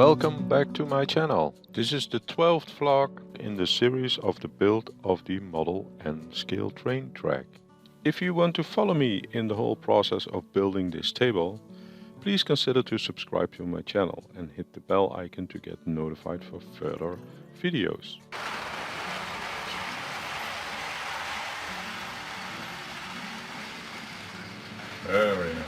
Welcome back to my channel. This is the 12th vlog in the series of the build of the model and scale train track. If you want to follow me in the whole process of building this table, please consider to subscribe to my channel and hit the bell icon to get notified for further videos. Very nice.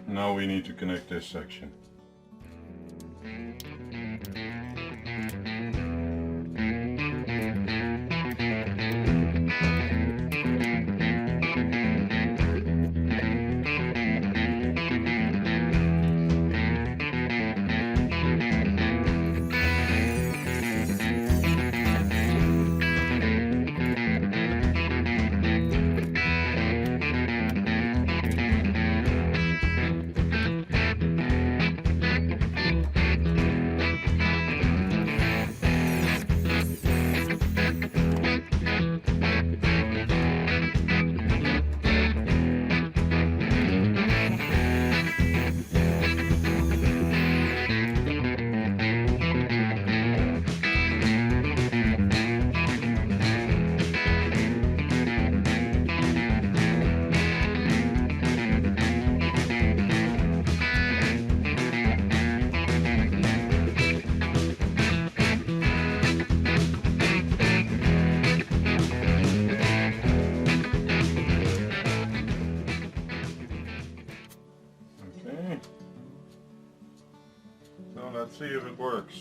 Now we need to connect this section. Let's see if it works.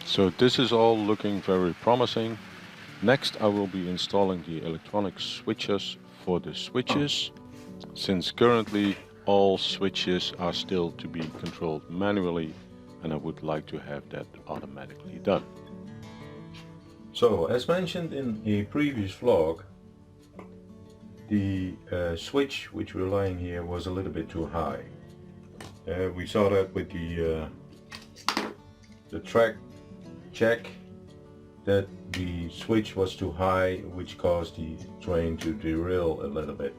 So this is all looking very promising. Next I will be installing the electronic switches for the switches, since currently all switches are still to be controlled manually and I would like to have that automatically done. So as mentioned in a previous vlog, the switch which we're laying here was a little bit too high. We saw that with the track check, that the switch was too high, which caused the train to derail a little bit.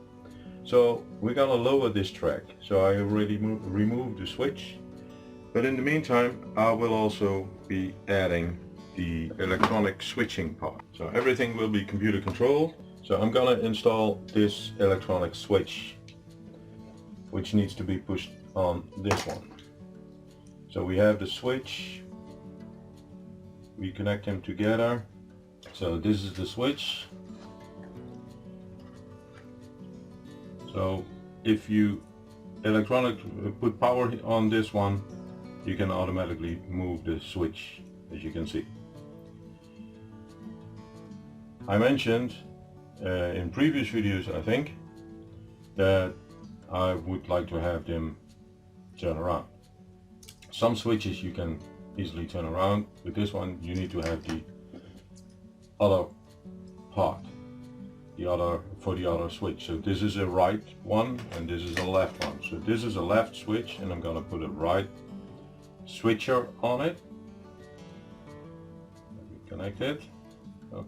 So we're gonna lower this track. So I already removed the switch, but in the meantime I will also be adding the electronic switching part. So everything will be computer controlled. So I'm gonna install this electronic switch, which needs to be pushed on this one. So we have the switch, we connect them together. So this is the switch. So if you put power on this one, you can automatically move the switch, as you can see. I mentioned in previous videos, I think, that I would like to have them turn around. Some switches you can easily turn around. With this one you need to have the other part, for the other switch. So this is a right one and this is a left one. So this is a left switch and I'm gonna put a right switcher on it. Connect it. Oh.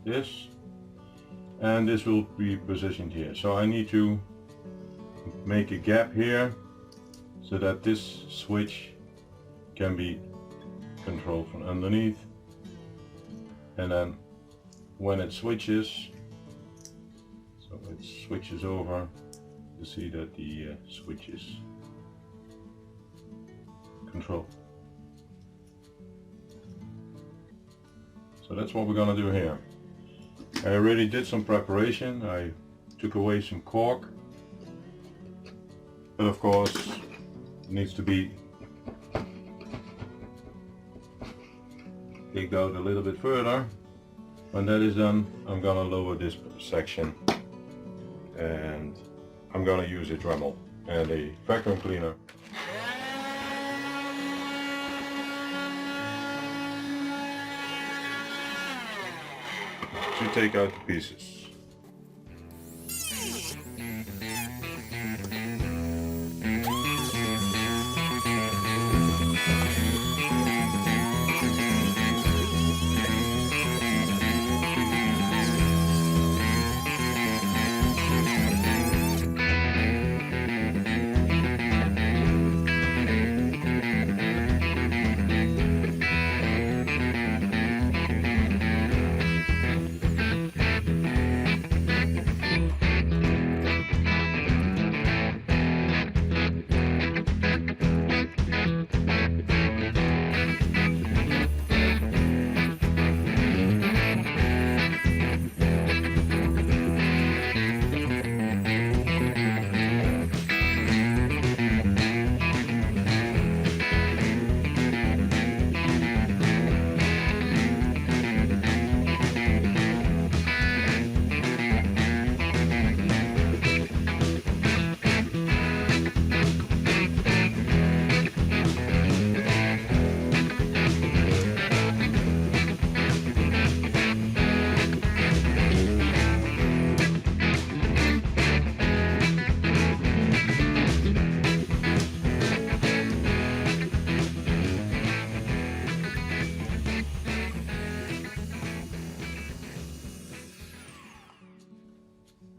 this, and this will be positioned here. So I need to make a gap here so that this switch can be controlled from underneath, and then when it switches, so it switches over, you see that the switch is controlled. So that's what we're gonna do here. I already did some preparation. I took away some cork, but of course it needs to be digged out a little bit further. When that is done, I'm gonna lower this section, and I'm gonna use a Dremel and a vacuum cleaner to take out the pieces.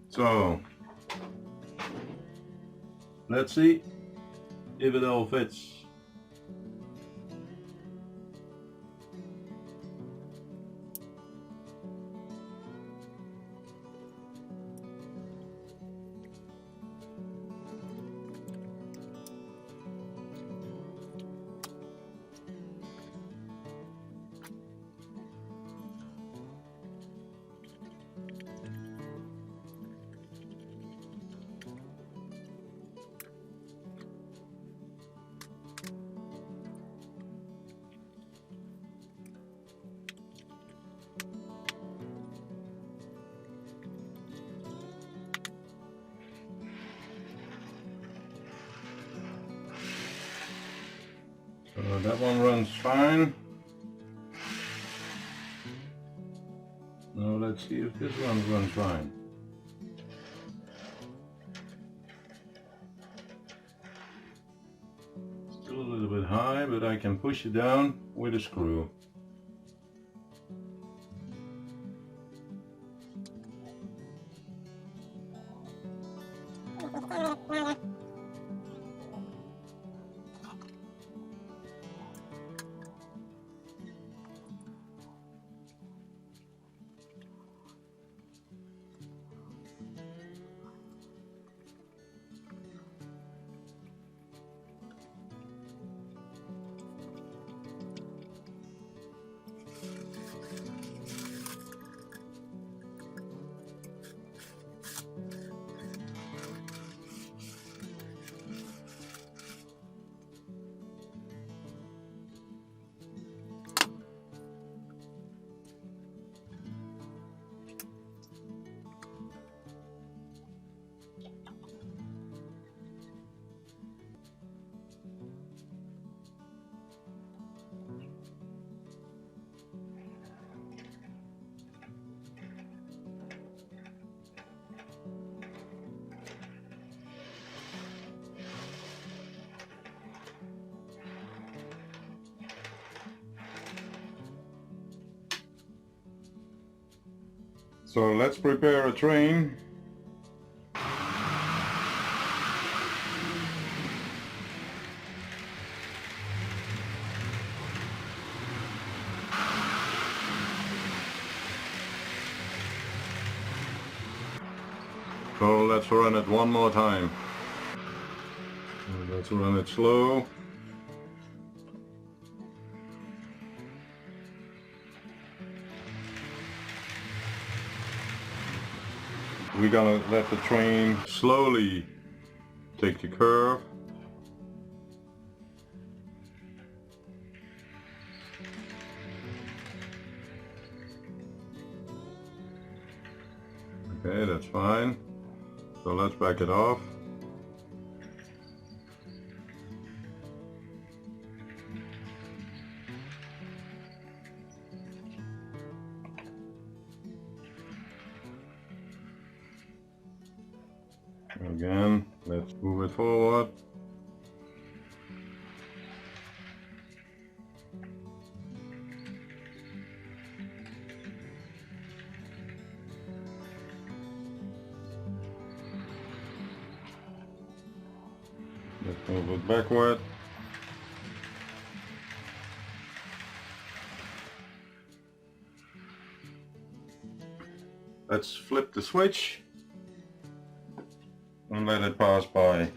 So let's see if it all fits. So that one runs fine. Now let's see if this one runs fine. Still a little bit high, but I can push it down with a screw. So let's prepare a train. So let's run it one more time. Let's run it slow. We're gonna let the train slowly take the curve. Okay, that's fine. So let's back it off. Again, let's move it forward. Let's move it backward. Let's flip the switch and let it pass by.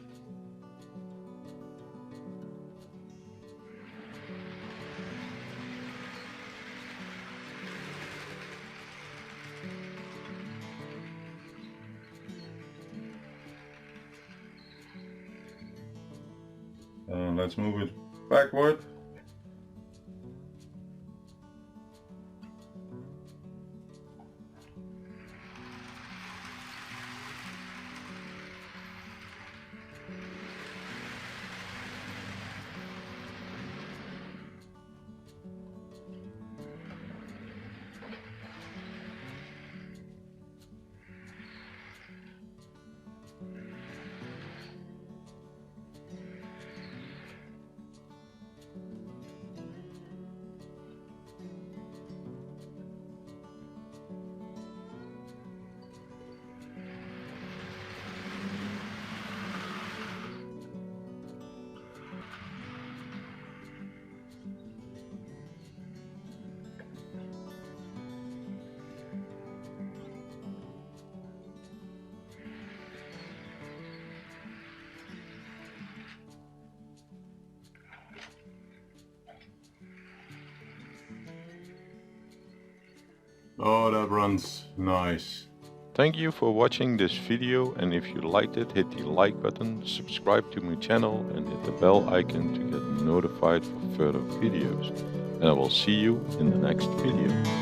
And let's move it backward. Oh, that runs nice. Thank you for watching this video, and if you liked it, hit the like button, subscribe to my channel and hit the bell icon to get notified for further videos. And I will see you in the next video.